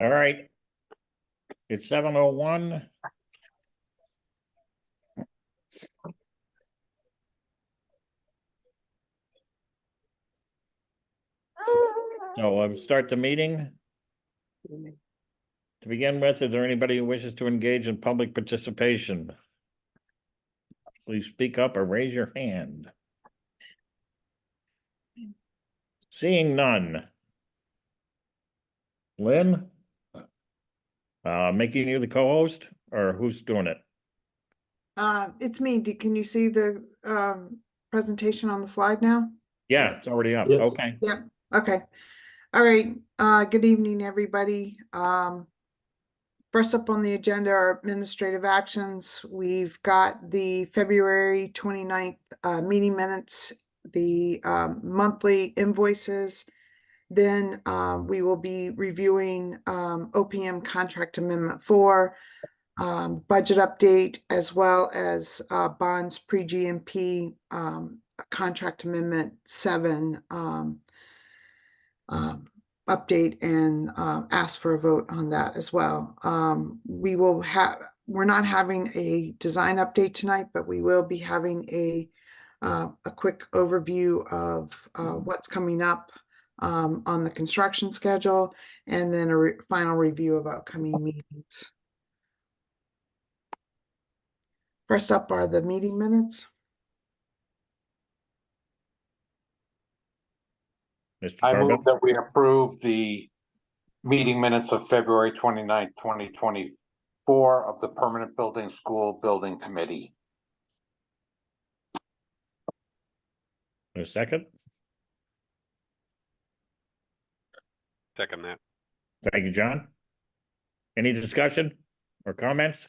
All right. It's 7:01. So I'll start the meeting. To begin with, is there anybody who wishes to engage in public participation? Please speak up or raise your hand. Seeing none. Lynn? Making you the co-host, or who's doing it? It's me. Can you see the presentation on the slide now? Yeah, it's already up. Yes. Okay. Yep. Okay. All right. Good evening, everybody. First up on the agenda are administrative actions. We've got the February 29th meeting minutes, the monthly invoices. Then we will be reviewing OPM contract amendment 4, budget update, as well as bonds pre-GMP contract amendment 7 update, and ask for a vote on that as well. We're not having a design update tonight, but we will be having a quick overview of what's coming up on the construction schedule, and then a final review of upcoming meetings. First up are the meeting minutes. Mr. I Corbett? move that we approve the meeting minutes of February 29th, 2024 of the Permanent Building School Building Committee. A second? Second that. Thank you, John. Any discussion or comments?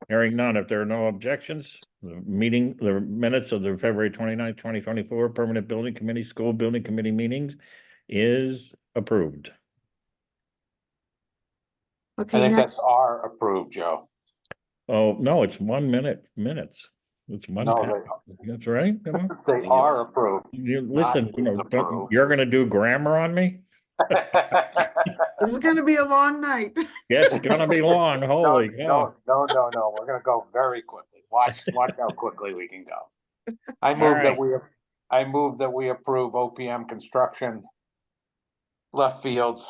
Hearing none, if there are no objections, the minutes of the February 29th, 2024 Permanent Building Committee, School Building Committee meetings is approved. I Okay, think next. that's our approved, Joe. Oh, no, it's 1 minute minutes. It's one. No, That's right. they are approved. You listen, Not approved. you're gonna do grammar on me? This is going to be a long night. Yes, it's gonna be long. Holy cow. No. We're gonna go very quickly. Watch how quickly we can go. I move that we approve OPM Construction Left Field's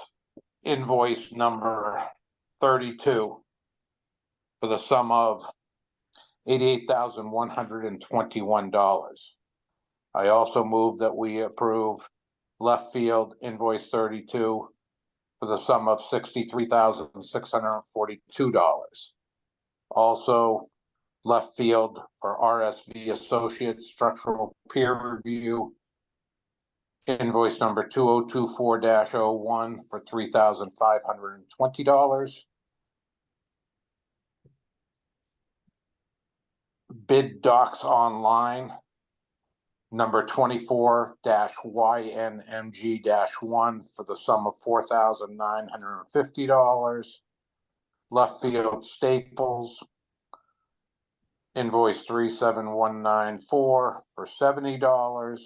invoice number 32 for the sum of $88,121. I also move that we approve Left Field invoice 32 for the sum of $63,642. Also, Left Field for RSV Associates Structural Peer Review invoice number 2024-01 for $3,520. Bid Docs Online number 24-YNMG-1 for the sum of $4,950. Left Field Staples invoice 37194 for $70,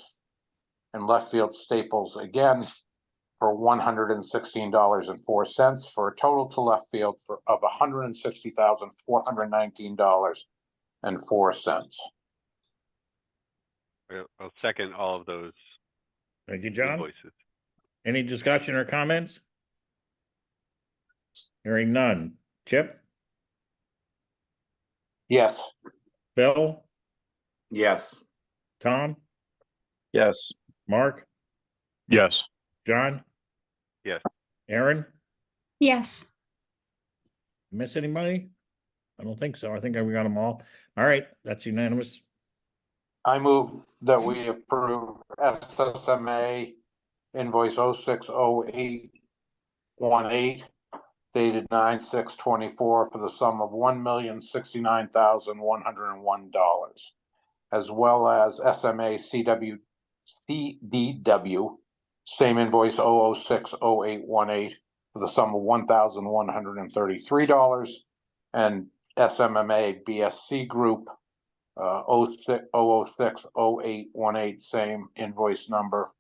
and Left Field Staples again for $116.04 for a total to Left Field of $160,419.04. I'll second all of those Thank you, John. invoices. Any discussion or comments? Hearing none. Chip? Yes. Bill? Yes. Tom? Yes. Mark? Yes. John? Yes. Aaron? Yes. Miss anybody? I don't think so. I think we got them all. All right, that's unanimous. I move that we approve SSMA invoice 060818 dated 9/6/24 for the sum of $1,069,101, as well as SMA CDW, same invoice 0060818 for the sum of $1,133, and SMMA BSC Group 0060818, same invoice number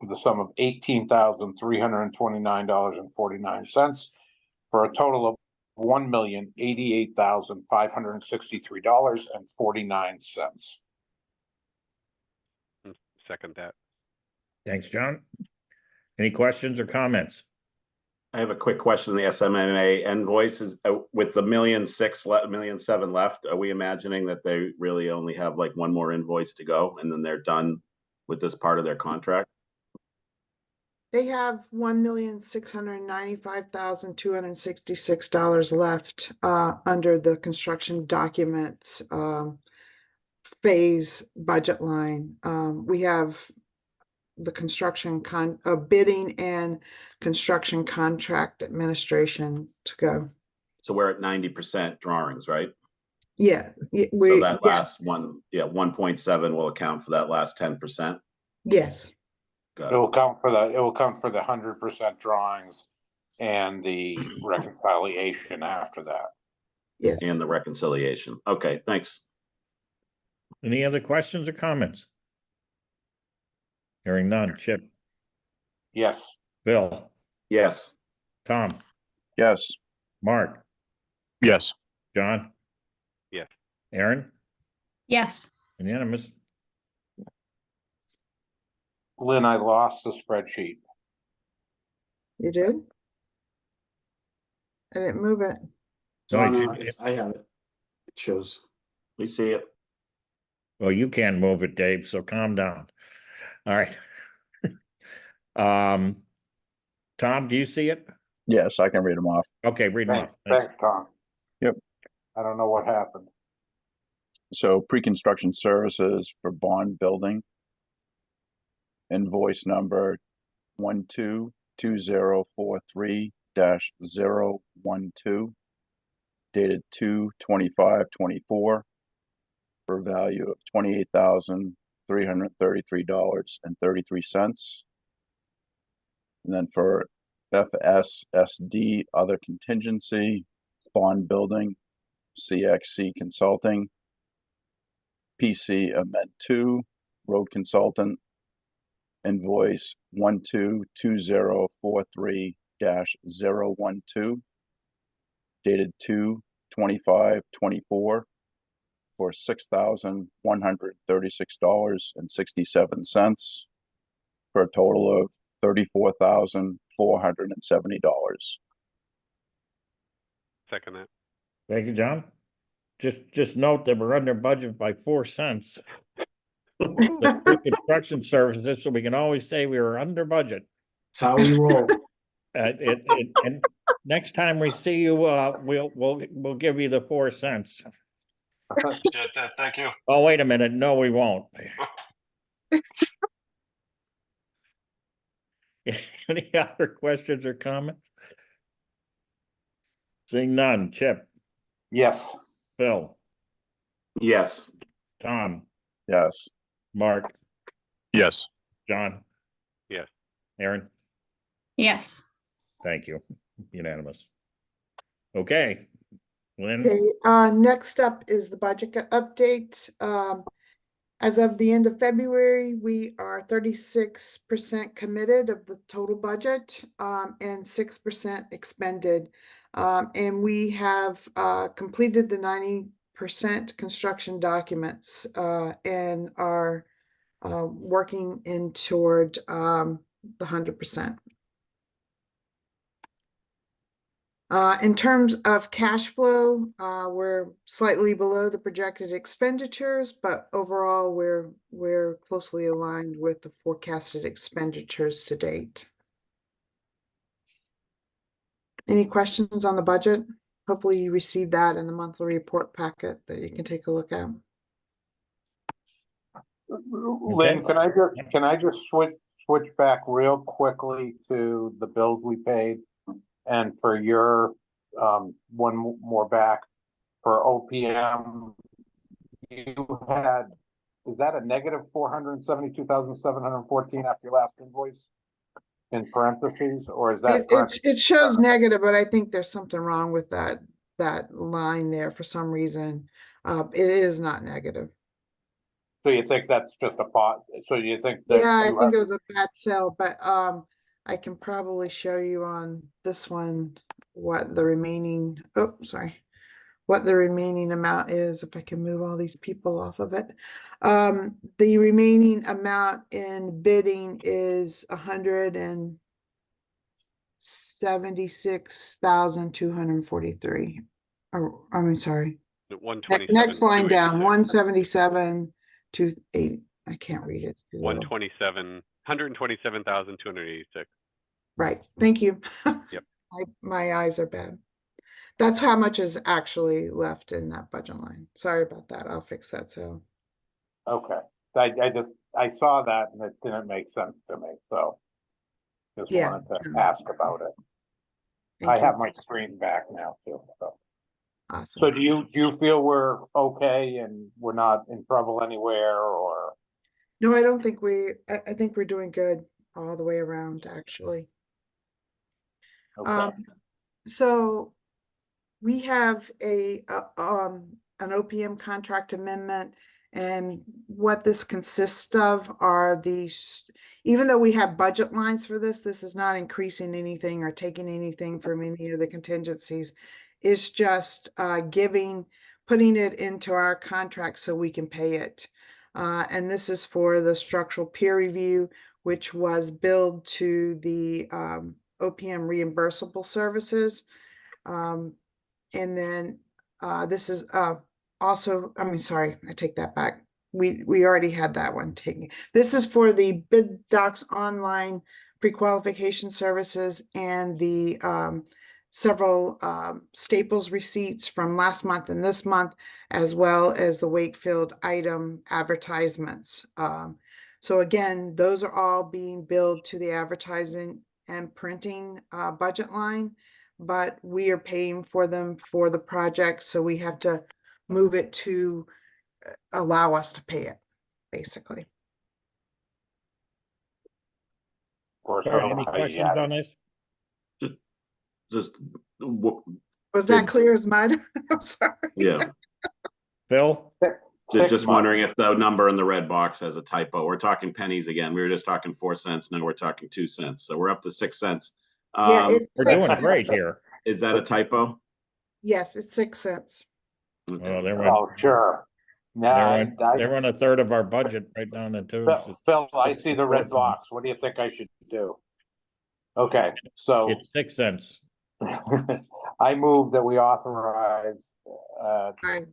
with the sum of $18,329.49 for a total of $1,088,563.49. Second that. Thanks, John. Any questions or comments? I have a quick question. The SMMA invoices with the $1,700,000 left. Are we imagining that they really only have like one more invoice to go and then they're done with this part of their contract? They have $1,695,266 left under the construction documents phase budget line. We have the construction bidding and construction contract administration to go. So we're at 90% drawings, right? Yeah, So we, that yes, last one, 1.7 will account for that last 10%. yes, Got It it. will count for the 100% drawings and the reconciliation after that. yes. And the reconciliation. Okay, thanks. Any other questions or comments? Hearing none. Chip, Yes, Bill, Yes. Tom, Yes. Mark, Yes. John? Yes. Aaron? Yes. Unanimous. Lynn, I lost the spreadsheet. You did? I didn't move it. It's on, No, I have it. It shows. We see it. Well, you can't move it, Dave, so calm down. All right. Tom, do you see it? Yes, I can read them off. Okay, read them Thanks, off. Thanks. thanks, Tom. Yep. I don't know what happened. So pre-construction services for bond building. Invoice number 122043-012 dated 2/25/24 for a value of $28,333.33. And then for FSSD other contingency, bond building, CXC Consulting, PC Amend 2, road consultant, invoice 122043-012 dated 2/25/24 for $6,136.67 for a total of $34,470. Second that. Thank you, John. Just note that we're under budget by 4 cents. The pre-construction services, so we can always say we were under budget. It's how we roll. And next time we see you, we'll give you the 4 cents. Thank you. Oh, wait a minute. No, we won't. Any other questions or comments? Seeing none. Chip, Yes, Bill, Yes. Tom, Yes. Mark, Yes. John? Yes. Aaron? Yes. Thank you. Unanimous. Okay. Lynn? Okay, next up is the budget update. As of the end of February, we are 36% committed of the total budget, and 6% expended. And we have completed the 90% construction documents and are working in toward the 100%. In terms of cash flow, we're slightly below the projected expenditures, but overall we're closely aligned with the forecasted expenditures to date. Any questions on the budget? Hopefully you received that in the monthly report packet that you can take a look at. Lynn, can I just switch back real quickly to the bills we paid? And for your, one more back, for OPM, you had, is that a negative 472,714 after your last invoice? In parentheses, or is that? It shows negative, but I think there's something wrong with that line there for some reason. It is not negative. So you think that's just a pot, so you think that? Yeah, I you think have- it was a bad sale, but I can probably show you on this one what the remaining, oh, sorry. What the remaining amount is, if I can move all these people off of it. The remaining amount in bidding is 176,243. Or, I mean, sorry. One Next line down, 127,286. 177, 280. I can't read it. Too little. 127,286. Right, thank you. Yep. My eyes are bad. That's how much is actually left in that budget line. Sorry about that. I'll fix that. So, Okay, I saw that and it didn't make sense to me, so. Just Yeah, wanted to no. ask about it. thank I you. have my screen back now too, so. Awesome. So do you feel we're okay and we're not in trouble anywhere or? No, I don't think I think we're doing good all the way around, actually. Okay, So we have an OPM contract amendment, and what this consists of are even though we have budget lines for this, this is not increasing anything or taking anything from any of the contingencies. It's just putting it into our contract so we can pay it. And this is for the structural peer review, which was billed to the OPM reimbursable services. And then this is also, I mean, sorry, I take that back. We already had that one taken. This is for the bid docs online pre-qualification services and the several Staples receipts from last month and this month, as well as the Wakefield item advertisements. So again, those are all being billed to the advertising and printing budget line, but we are paying for them for the project, so we have to move it to allow us to pay it, basically. of course. Sorry, any otherwise, questions yeah. on this? Just, Was that Good. clear as mud? I'm sorry. yeah, Phil? just months. wondering if the number in the red box has a typo. We're talking pennies again. We were just talking 4 cents. Now we're talking 2 cents. So we're up to 6 cents. Yeah, it's We're 6 doing cents. great here. Is that a typo? Yes, it's 6 cents. Well, Okay. they Oh, sure. they run a third of our budget right down the two. Phil, I see the red box. What do you think I should do? Okay, so It's 6 cents. I move that we authorize, All right.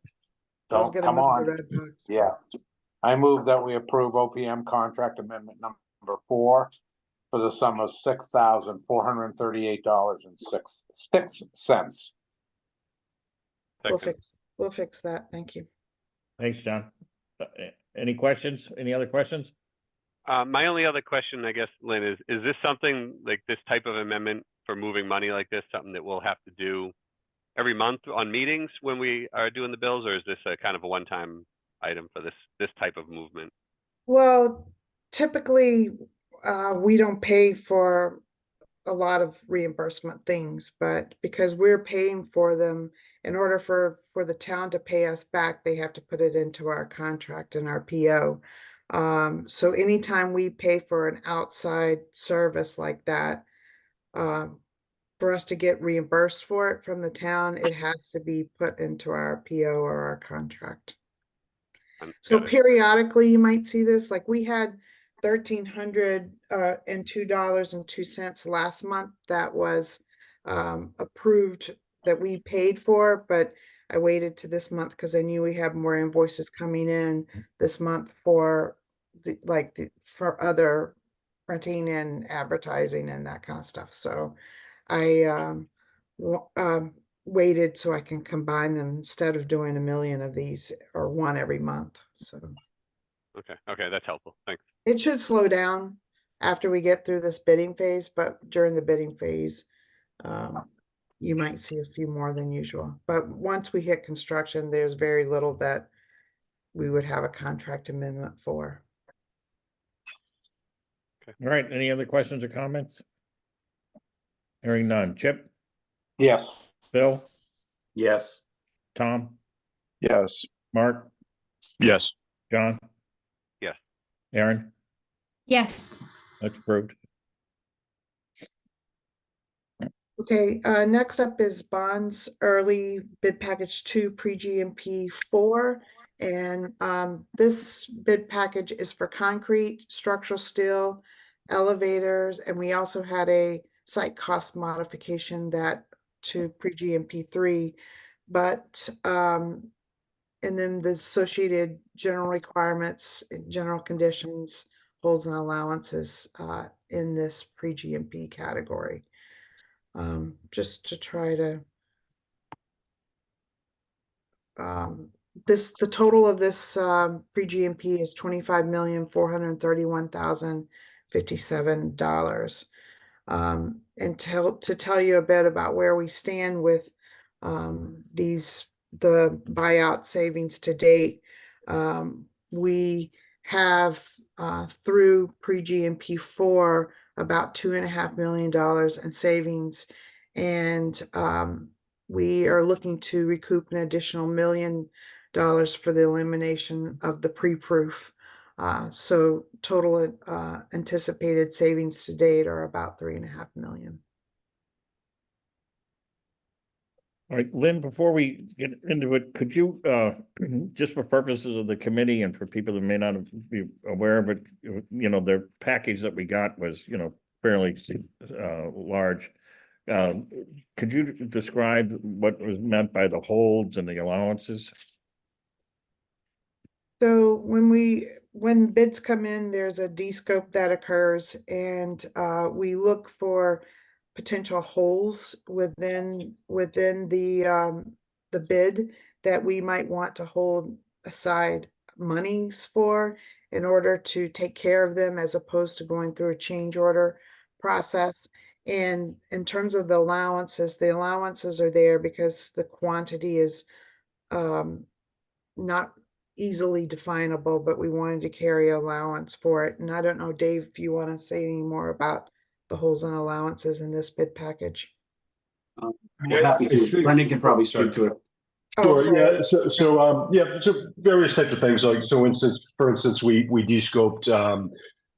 I was don't, gonna come move the on, red box. yeah. I move that we approve OPM contract amendment number 4 for the sum of $6,438.06. We'll fix that. Thank you. Thanks, John. Any questions? Any other questions? My only other question, I guess, Lynn, is this something like this type of amendment for moving money like this, something that we'll have to do every month on meetings when we are doing the bills, or is this a kind of a one-time item for this type of movement? Well, typically, we don't pay for a lot of reimbursement things, but because we're paying for them, in order for the town to pay us back, they have to put it into our contract and our PO. So anytime we pay for an outside service like that, for us to get reimbursed for it from the town, it has to be put into our PO or our contract. So Got it. periodically you might see this, like we had $1,302.02 last month that was approved, that we paid for, but I waited to this month because I knew we have more invoices coming in this month for for other printing and advertising and that kind of stuff. So I waited so I can combine them instead of doing a million of these or one every month. So Okay, that's helpful. Thanks. it should slow down after we get through this bidding phase, but during the bidding phase, you might see a few more than usual. But once we hit construction, there's very little that we would have a contract amendment for. All right, any other questions or comments? Hearing none. Chip, Yes, Phil, Yes, Tom, Yes. Mark, Yes. John? Aaron, Yes. that's approved. Okay, next up is bonds early bid package 2 pre-GMP 4. And this bid package is for concrete, structural steel, elevators, and we also had a site cost modification that to pre-GMP 3. But and then the associated general requirements, general conditions, holds and allowances in this pre-GMP category. Just to try to the total of this pre-GMP is $25,431,057. And to tell you a bit about where we stand with the buyout savings to date, we have through pre-GMP 4 about $2.5 million in savings, and we are looking to recoup an additional $1 million for the elimination of the pre-proof. So total anticipated savings to date are about $3.5 million. All right, Lynn, before we get into it, could you, just for purposes of the committee and for people that may not be aware of it, you know, the package that we got was, you know, fairly large. Could you describe what was meant by the holds and the allowances? So when bids come in, there's a descope that occurs, and we look for potential holes within the bid that we might want to hold aside monies for in order to take care of them, as opposed to going through a change order process. And in terms of the allowances are there because the quantity is not easily definable, but we wanted to carry allowance for it. And I don't know, Dave, if you want to say any more about the holes and allowances in this bid package. We're happy to. Brendan can probably speak to it. Oh, Sure, yeah, sorry. so various types of things, like, for instance, we de-scoped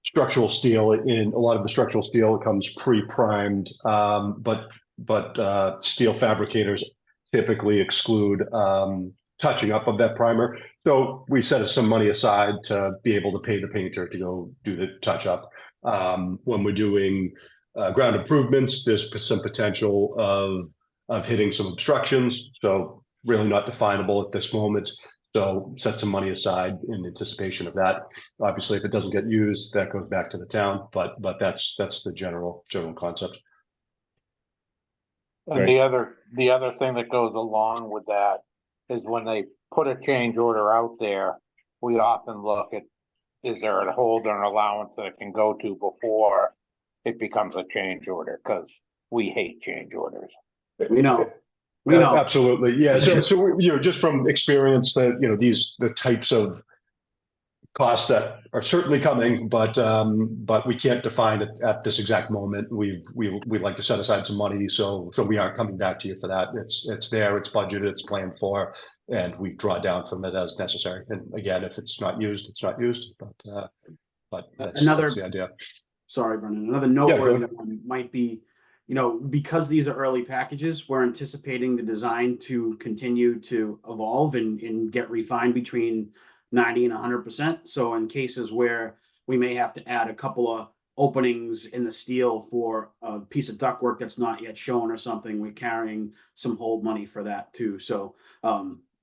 structural steel. In a lot of the structural steel comes pre-primed, but steel fabricators typically exclude touching up of that primer. So we set some money aside to be able to pay the painter to go do the touch up. When we're doing ground improvements, there's some potential of hitting some obstructions. So really not definable at this moment. So set some money aside in anticipation of that. Obviously, if it doesn't get used, that goes back to the town, but that's the general concept. And the other thing that goes along with that is when they put a change order out there, we often look at, is there a hold or an allowance that it can go to before it becomes a change order? Because we hate change orders. We know. We know. Absolutely, yeah. So you know, just from experience, that you know, the types of costs that are certainly coming, but we can't define it at this exact moment. We like to set aside some money, so we aren't coming back to you for that. It's there, it's budgeted, it's planned for, and we draw down from it as necessary. And again, if it's not used, it's not used. But that's the idea. Sorry, Brendan. Another noteworthy one might be, you know, because these are early packages, we're anticipating the design to continue to evolve and get refined between 90 and 100%. So in cases where we may have to add a couple of openings in the steel for a piece of ductwork that's not yet shown or something, we're carrying some hold money for that too. So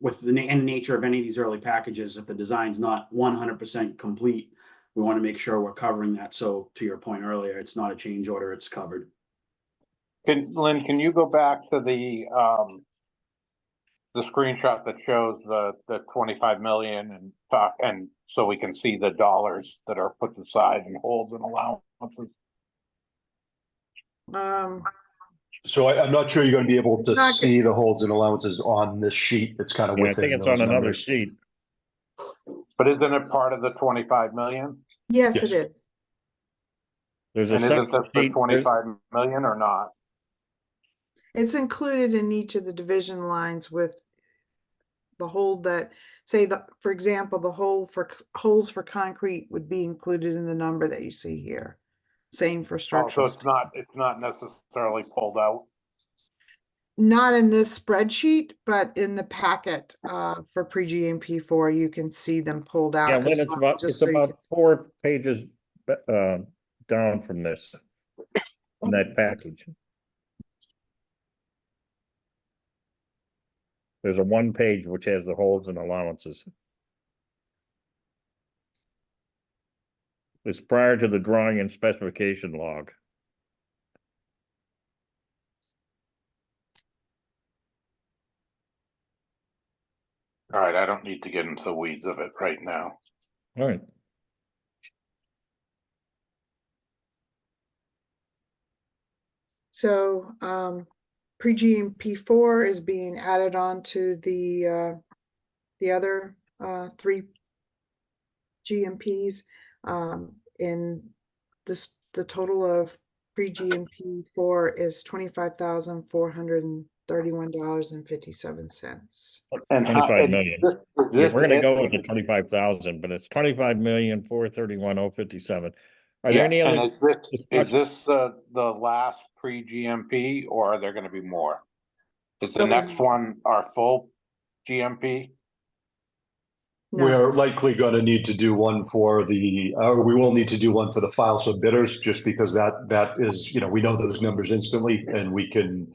with the nature of any of these early packages, if the design's not 100% complete, we want to make sure we're covering that. So to your point earlier, it's not a change order, it's covered. Lynn, can you go back to the screenshot that shows the 25 million and so we can see the dollars that are put aside and holds and allowances? So I'm not sure you're going to be able to not see the holds and allowances on this sheet. It's kind of Yeah, I within think it's those on another numbers. sheet. But isn't it part of the 25 million? Yes, Yes. it is. There's a And isn't separate this the sheet. 25 million or not? It's included in each of the division lines with the hole that, say for example, the holes for concrete would be included in the number that you see here. Same for Oh, so structural. it's not necessarily pulled out. Not in this spreadsheet, but in the packet, for pre-GMP 4, you can see them pulled out. Yeah, as Lynn, it's well, about, just it's so you about can see. 4 pages down from this, in that package. There's a 1 page which has the holes and allowances. It's prior to the drawing and specification log. All right, I don't need to get into the weeds of it right now. All right. So, pre-GMP 4 is being added on to the other, 3 GMPs. In this, the total of pre-GMP 4 is $25,431.57. And 25 million. Yeah, we're gonna go with the it? 25,000, but it's 25,431,057. Are there Yeah, any and other? is this discussion? the last pre-GMP or are there gonna be more? Is the There'll be next one our full GMP? No, We're likely gonna need to do one for we will need to do one for the file submitters, just because that is, we know those numbers instantly and we can,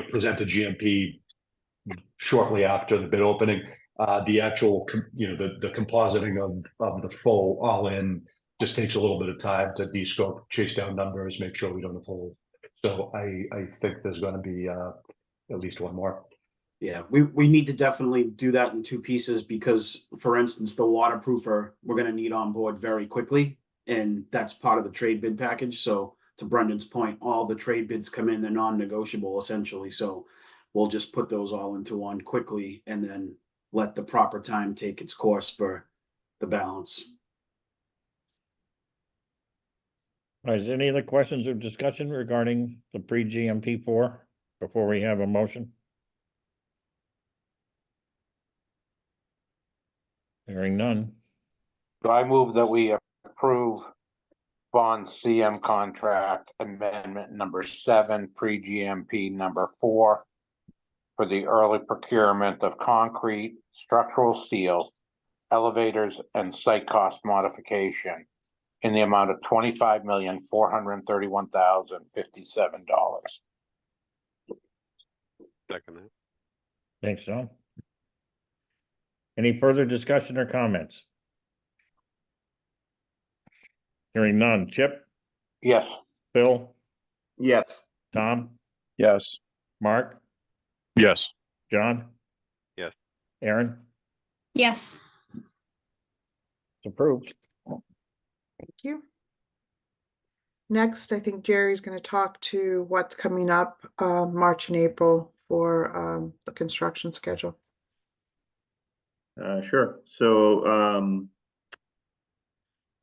present a GMP shortly after the bid opening. The actual, the compositing of the full all-in just takes a little bit of time to de-scope, chase down numbers, make sure we don't have holes. So I think there's gonna be at least one more. Yeah, we need to definitely do that in 2 pieces because, for instance, the waterproofer, we're gonna need on board very quickly. And that's part of the trade bid package. So to Brendan's point, all the trade bids come in, they're non-negotiable essentially. So we'll just put those all into one quickly and then let the proper time take its course for the balance. All right, is there any other questions or discussion regarding the pre-GMP 4 before we have a motion? Hearing none. So I move that we approve bond CM contract amendment number 7, pre-GMP number 4 for the early procurement of concrete, structural steel, elevators, and site cost modification in the amount of $25,431,057. Second that. Thanks, John. Any further discussion or comments? Hearing none. Chip, Yes, Bill, Yes. Tom, Yes. Mark, Yes. John? Yes. Aaron? Yes. It's approved. thank you. Next, I think Jerry's going to talk to what's coming up, March and April for the construction schedule. Sure. So,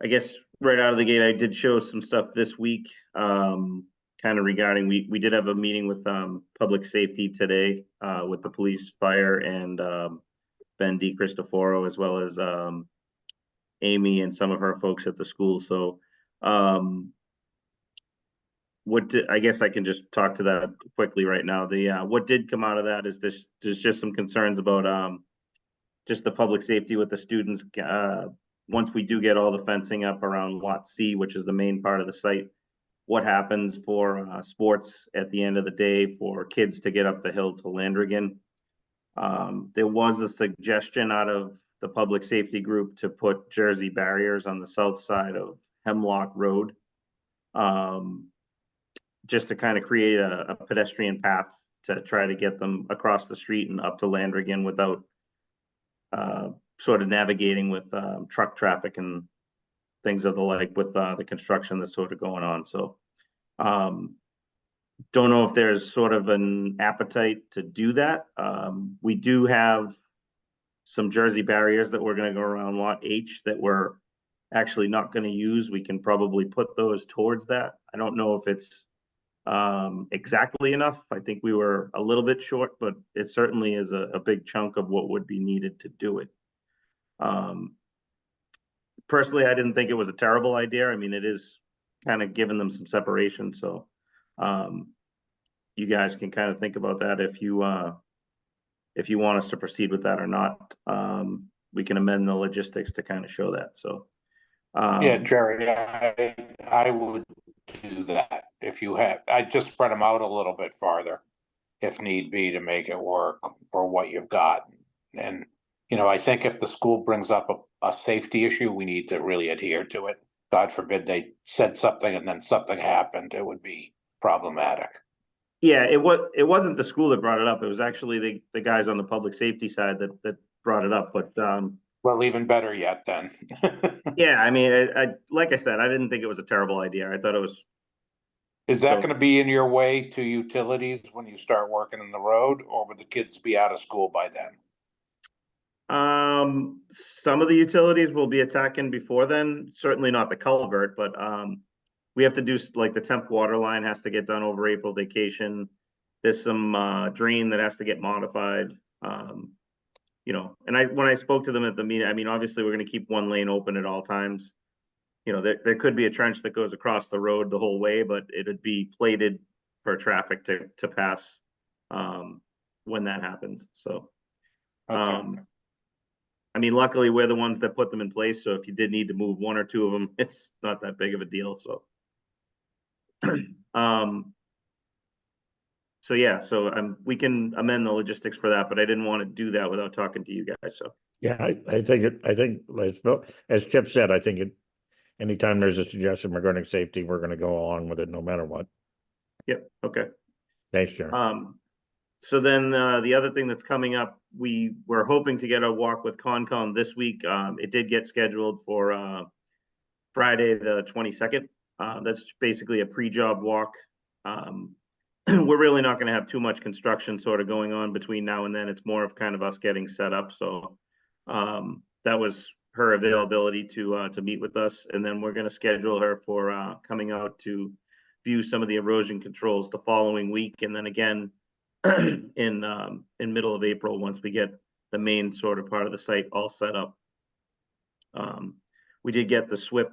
I guess right out of the gate, I did show some stuff this week, kind of regarding, we did have a meeting with, public safety today, with the police, fire, and, Ben DiCristoforo, as well as, Amy and some of her folks at the school. So, I guess I can just talk to that quickly right now. What did come out of that is there's just some concerns about, just the public safety with the students. Once we do get all the fencing up around Lot C, which is the main part of the site, what happens for sports at the end of the day for kids to get up the hill to Landrigan? There was a suggestion out of the public safety group to put Jersey barriers on the south side of Hemlock Road, just to kind of create a pedestrian path to try to get them across the street and up to Landrigan without sort of navigating with truck traffic and things of the like with the construction that's sort of going on. So don't know if there's sort of an appetite to do that. We do have some Jersey barriers that we're going to go around Lot H that we're actually not going to use. We can probably put those towards that. I don't know if it's exactly enough. I think we were a little bit short, but it certainly is a big chunk of what would be needed to do it. Personally, I didn't think it was a terrible idea. I mean, it is kind of giving them some separation, so you guys can kind of think about that if you want us to proceed with that or not. We can amend the logistics to kind of show that. So Yeah, Jerry, I would do that if you had, I'd just spread them out a little bit farther if need be to make it work for what you've got. And, you know, I think if the school brings up a safety issue, we need to really adhere to it. God forbid they said something and then something happened, it would be problematic. yeah, it wasn't the school that brought it up. It was actually the guys on the public safety side that brought it up. But Well, even better yet then. yeah, I mean, I like I said, I didn't think it was a terrible idea. I thought it was. Is that So- gonna be in your way to utilities when you start working in the road, or would the kids be out of school by then? Some of the utilities will be attacking before then, certainly not the culvert, but we have to do like the temp water line has to get done over April vacation. There's some drain that has to get modified. You know, and when I spoke to them at the meeting, I mean, obviously we're gonna keep one lane open at all times. You know, there could be a trench that goes across the road the whole way, but it'd be plated for traffic to pass when that happens. So Okay. I mean, luckily we're the ones that put them in place. So if you did need to move one or two of them, it's not that big of a deal. So, so yeah, so we can amend the logistics for that, but I didn't want to do that without talking to you guys. So Yeah, I think as Chip said, I think anytime there's a suggestion regarding safety, we're gonna go along with it no matter what. yep, okay. Thanks, Jerry. So then the other thing that's coming up, we were hoping to get a walk with Concom this week. It did get scheduled for Friday the 22nd. That's basically a pre-job walk. We're really not going to have too much construction sort of going on between now and then. It's more of kind of us getting set up. So that was her availability to meet with us, and then we're going to schedule her for coming out to view some of the erosion controls the following week, and then again in middle of April once we get the main sort of part of the site all set up. We did get the SWIP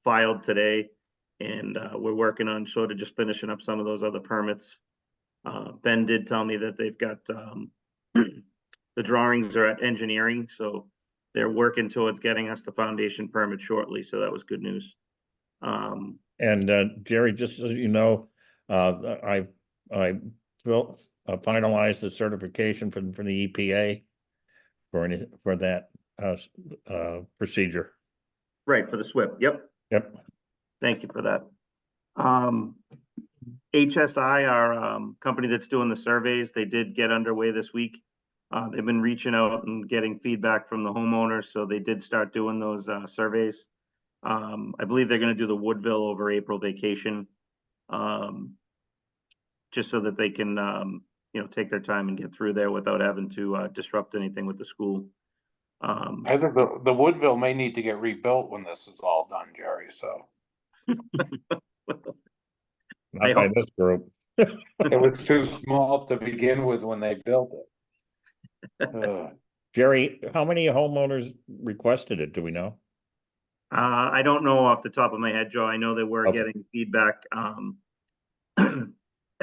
filed today, and we're working on sort of just finishing up some of those other permits. Ben did tell me that they've got the drawings are at engineering, so they're working towards getting us the foundation permit shortly. So that was good news. And Jerry, just so you know, I finalized the certification for the EPA for that procedure. Right, for the SWIP. Yep. Yep. Thank you for that. HSI, our company that's doing the surveys, they did get underway this week. They've been reaching out and getting feedback from the homeowners, so they did start doing those surveys. I believe they're going to do the Woodville over April vacation, just so that they can, you know, take their time and get through there without having to disrupt anything with the school. I think the Woodville may need to get rebuilt when this is all done, Jerry, so. Not by this group. It was too small to begin with when they built it. Jerry, how many homeowners requested it? Do we know? I don't know off the top of my head, Joe. I know that we're Okay. getting feedback.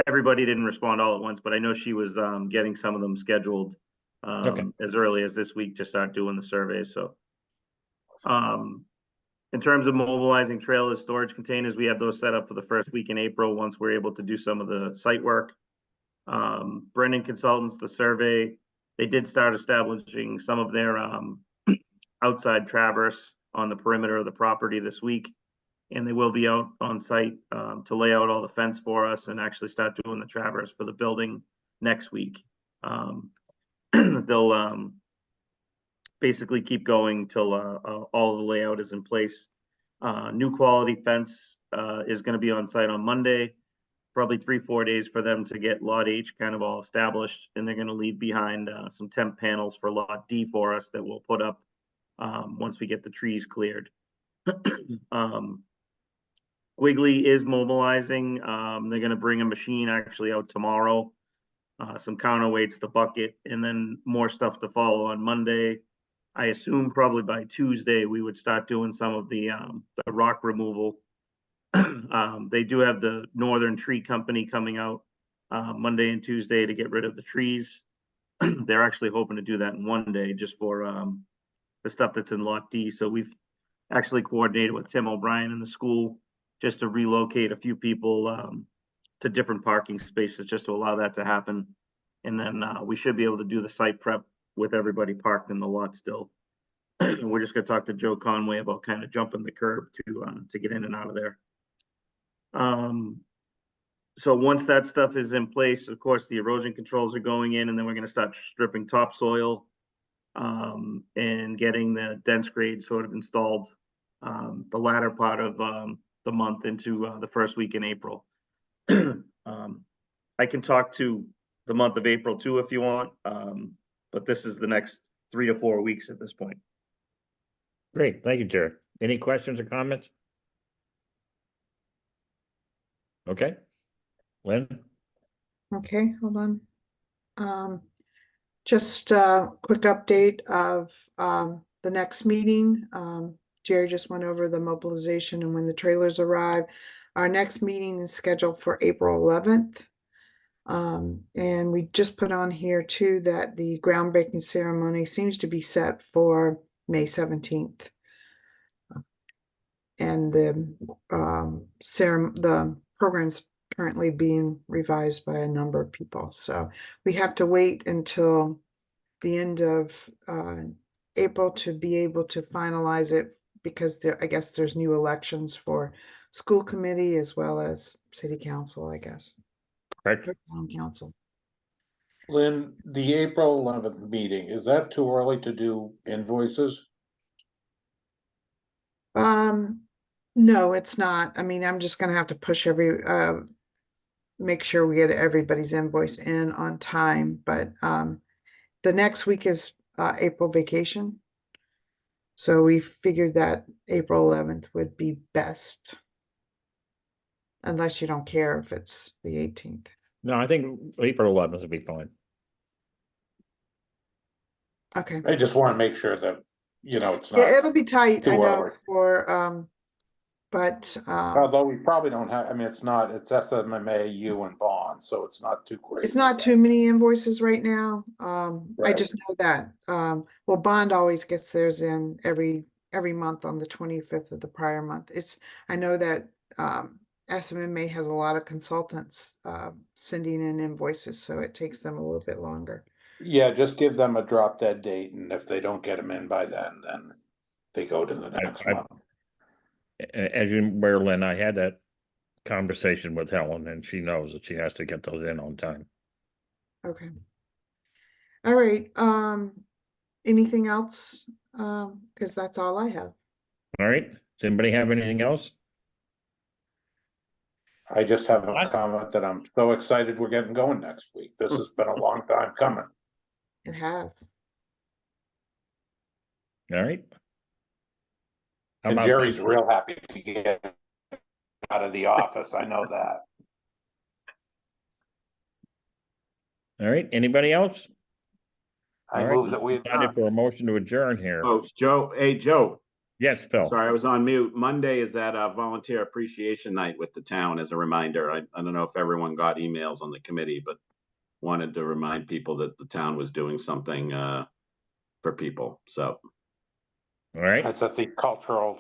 Everybody didn't respond all at once, but I know she was getting some of them scheduled as early as this week to start doing the surveys. So in terms of mobilizing trailers, storage containers, we have those set up for the first week in April once we're able to do some of the site work. Brennan Consultants, the survey, they did start establishing some of their outside traverse on the perimeter of the property this week, and they will be out on site to lay out all the fence for us and actually start doing the traverse for the building next week. They'll basically keep going till all the layout is in place. New quality fence is going to be on site on Monday, probably 3-4 days for them to get lot H kind of all established, and they're going to leave behind some temp panels for lot D for us that we'll put up once we get the trees cleared. Quigley is mobilizing. They're gonna bring a machine actually out tomorrow. Some counterweights, the bucket, and then more stuff to follow on Monday. I assume probably by Tuesday, we would start doing some of the rock removal. They do have the Northern Tree Company coming out Monday and Tuesday to get rid of the trees. They're actually hoping to do that in one day just for the stuff that's in Lot D. So we've actually coordinated with Tim O'Brien in the school just to relocate a few people to different parking spaces just to allow that to happen. And then we should be able to do the site prep with everybody parked in the lot still. We're just gonna talk to Joe Conway about kind of jumping the curb to get in and out of there. So once that stuff is in place, of course, the erosion controls are going in, and then we're gonna start stripping topsoil and getting the dense grade sort of installed the latter part of the month into the first week in April. I can talk to the month of April too if you want, but this is the next 3 to 4 weeks at this point. Great, thank you, Jared. Any questions or comments? Okay. Lynn? Okay, hold on. Just a quick update of the next meeting. Jerry just went over the mobilization and when the trailers arrive. Our next meeting is scheduled for April 11th. And we just put on here too that the groundbreaking ceremony seems to be set for May 17th. And the program's currently being revised by a number of people. So we have to wait until the end of April to be able to finalize it because I guess there's new elections for school committee as well as city council, I guess. Correct. Town council. Lynn, the April 11th meeting, is that too early to do invoices? No, it's not. I mean, I'm just gonna have to push make sure we get everybody's invoice in on time, but the next week is April vacation. So we figured that April 11th would be best. Unless you don't care if it's the 18th. No, I think April 11th would be fine. Okay. I just want to make sure that, it's Yeah, not, it'll be tight, I too know, early. for but although we probably don't have, I mean, it's SMMA, U and bond, so it's not too crazy. it's not too many invoices right now. I Right. just know that. Well, bond always gets theirs in every month on the 25th of the prior month. I know that SMMA has a lot of consultants sending in invoices, so it takes them a little bit longer. Yeah, just give them a drop dead date, and if they don't get them in by then they go to the next month. As you were, Lynn, I had that conversation with Helen and she knows that she has to get those in on time. Okay. All right. Anything else? Because that's all I have. All right. Does anybody have anything else? I just have a What? comment that I'm so excited we're getting going next week. This has been a long time coming. It has. All right. How And about Jerry's this? real happy to get out of the office. I know that. All right. Anybody else? I All right, move that we decided adjourn. for a motion to adjourn here. Oh, Joe, hey, Joe, Yes, Phil. sorry, I was on mute. Monday is that volunteer appreciation night with the town as a reminder. I don't know if everyone got emails on the committee, but wanted to remind people that the town was doing something for people, so. All right. That's at the cultural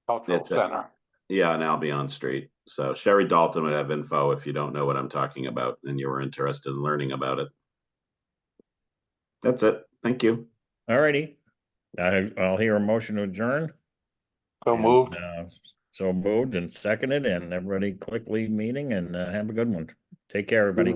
That's it. center. Yeah, on Albion Street. So Sherry Dalton would have info if you don't know what I'm talking about and you were interested in learning about it. That's it. Thank you. All righty. I'll hear a motion to adjourn. So And, moved. So moved and seconded, and everybody quick leave meeting and have a good one. Take care, everybody.